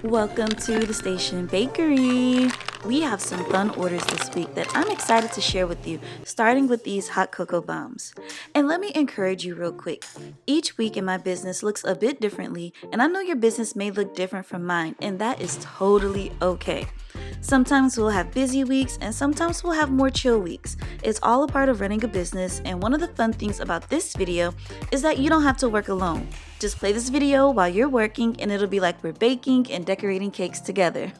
Welcome to the Station Bakery. We have some fun orders this week that I'm excited to share with you, starting with these hot cocoa bombs. And let me encourage you real quick. Each week in my business looks a bit differently, and I know your business may look different from mine, and that is totally okay. Sometimes we'll have busy weeks and sometimes we'll have more chill weeks. It's all a part of running a business, and one of the fun things about this video is that you don't have to work alone. Just play this video while you're working and it'll be like we're baking and decorating cakes together.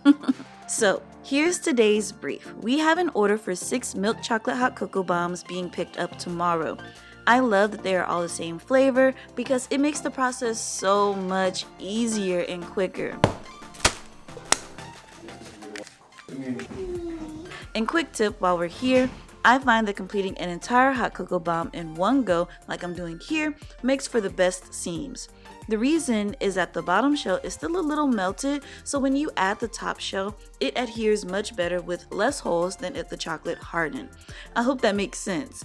So here's today's brief. We have an order for 6 milk chocolate hot cocoa bombs being picked up tomorrow. I love that they are all the same flavor because it makes the process so much easier and quicker. And quick tip while we're here, I find that completing an entire hot cocoa bomb in one go, like I'm doing here, makes for the best seams. The reason is that the bottom shell is still a little melted, so when you add the top shell, it adheres much better with less holes than if the chocolate hardened. I hope that makes sense.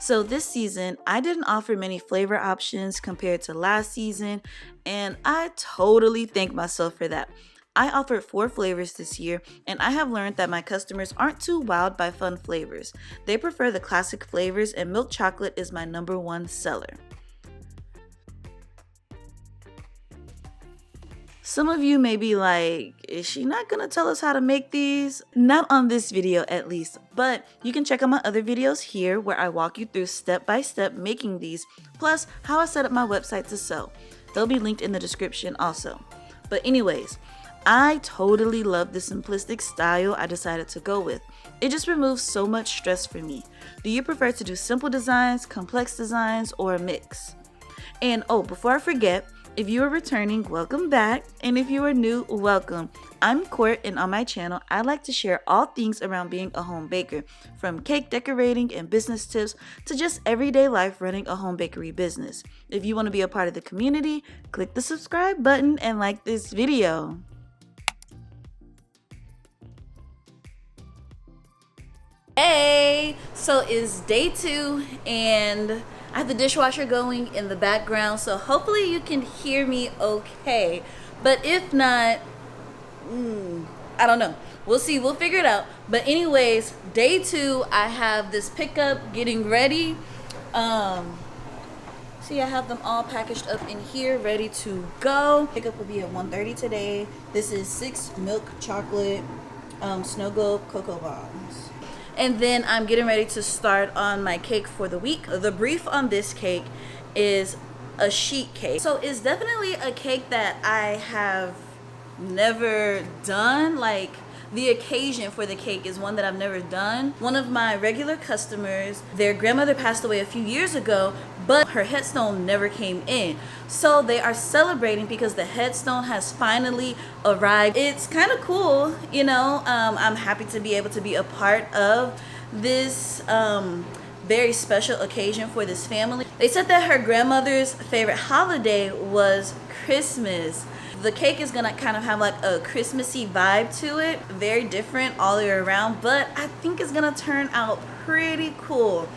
So this season, I didn't offer many flavor options compared to last season, and I totally thank myself for that. I offered 4 flavors this year, and I have learned that my customers aren't too wowed by fun flavors. They prefer the classic flavors, and milk chocolate is my #1 seller. Some of you may be like, is she not gonna tell us how to make these? Not on this video at least, but you can check out my other videos here where I walk you through step by step making these, plus how I set up my website to sell. They'll be linked in the description also. But anyways, I totally love the simplistic style I decided to go with. It just removes so much stress for me. Do you prefer to do simple designs, complex designs, or a mix? And oh, before I forget, if you are returning, welcome back. And if you are new, welcome. I'm Court, and on my channel, I like to share all things around being a home baker, from cake decorating and business tips to just everyday life running a home bakery business. If you want to be a part of the community, click the subscribe button and like this video. Hey, so it's day 2 and I have the dishwasher going in the background, so hopefully you can hear me okay. But if not, I don't know. We'll see, we'll figure it out. But anyways, day 2, I have this pickup getting ready. See, I have them all packaged up in here, ready to go. Pickup will be at 1:30 today. This is 6 milk chocolate snow globe cocoa bombs. And then I'm getting ready to start on my cake for the week. The brief on this cake is a sheet cake. So it's definitely a cake that I have never done. Like, the occasion for the cake is one that I've never done. One of my regular customers, their grandmother passed away a few years ago, but her headstone never came in. So they are celebrating because the headstone has finally arrived. It's kind of cool, you know. I'm happy to be able to be a part of this very special occasion for this family. They said that her grandmother's favorite holiday was Christmas. The cake is gonna kind of have like a Christmassy vibe to it, very different all the way around, but I think it's gonna turn out pretty cool.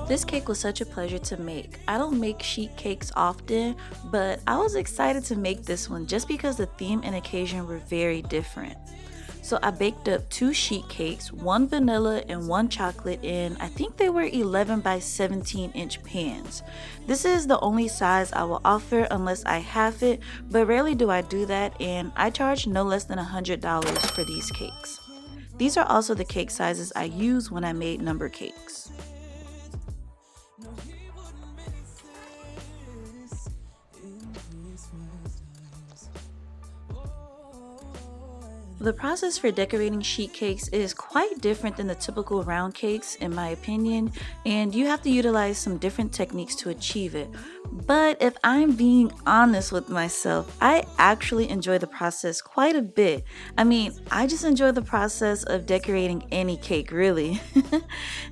This cake was such a pleasure to make. I don't make sheet cakes often, but I was excited to make this one just because the theme and occasion were very different. So I baked up 2 sheet cakes, 1 vanilla and 1 chocolate in, I think they were 11 by 17 inch pans. This is the only size I will offer unless I have it, but rarely do I do that, and I charge no less than $100 for these cakes. These are also the cake sizes I use when I made number cakes. The process for decorating sheet cakes is quite different than the typical round cakes in my opinion, and you have to utilize some different techniques to achieve it. But if I'm being honest with myself, I actually enjoy the process quite a bit. I mean, I just enjoy the process of decorating any cake, really.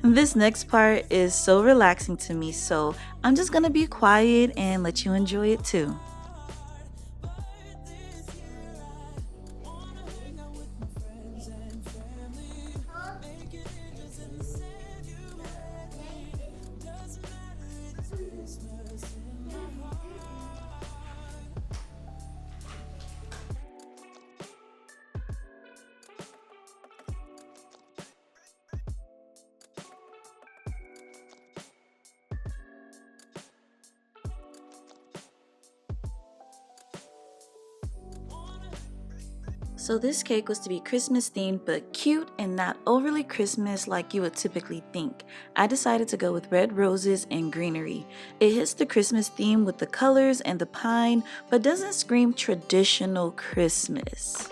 This next part is so relaxing to me, so I'm just gonna be quiet and let you enjoy it too. So this cake was to be Christmas themed but cute and not overly Christmas like you would typically think. I decided to go with red roses and greenery. It hits the Christmas theme with the colors and the pine but doesn't scream traditional Christmas.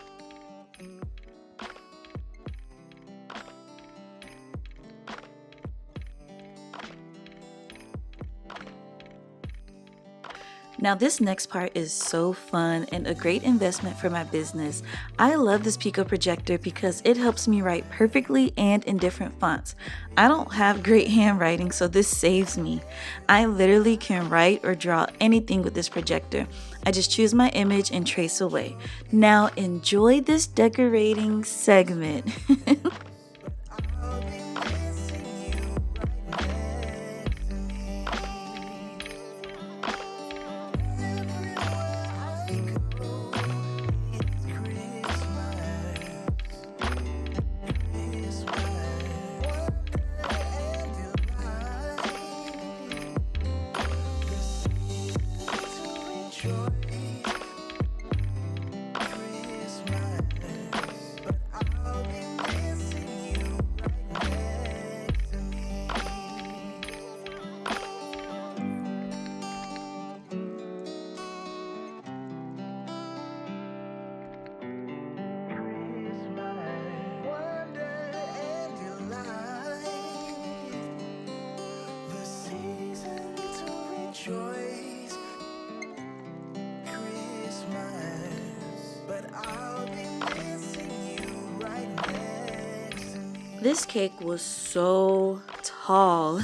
Now this next part is so fun and a great investment for my business. I love this Pico projector because it helps me write perfectly and in different fonts. I don't have great handwriting, so this saves me. I literally can write or draw anything with this projector. I just choose my image and trace away. Now enjoy this decorating segment. This cake was so tall.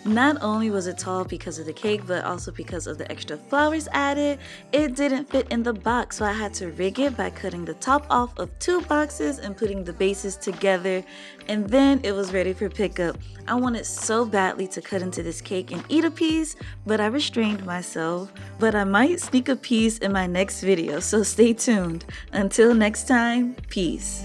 Not only was it tall because of the cake, but also because of the extra flowers added. It didn't fit in the box, so I had to rig it by cutting the top off of 2 boxes and putting the bases together, and then it was ready for pickup. I wanted so badly to cut into this cake and eat a piece, but I restrained myself. But I might sneak a piece in my next video, so stay tuned. Until next time, peace.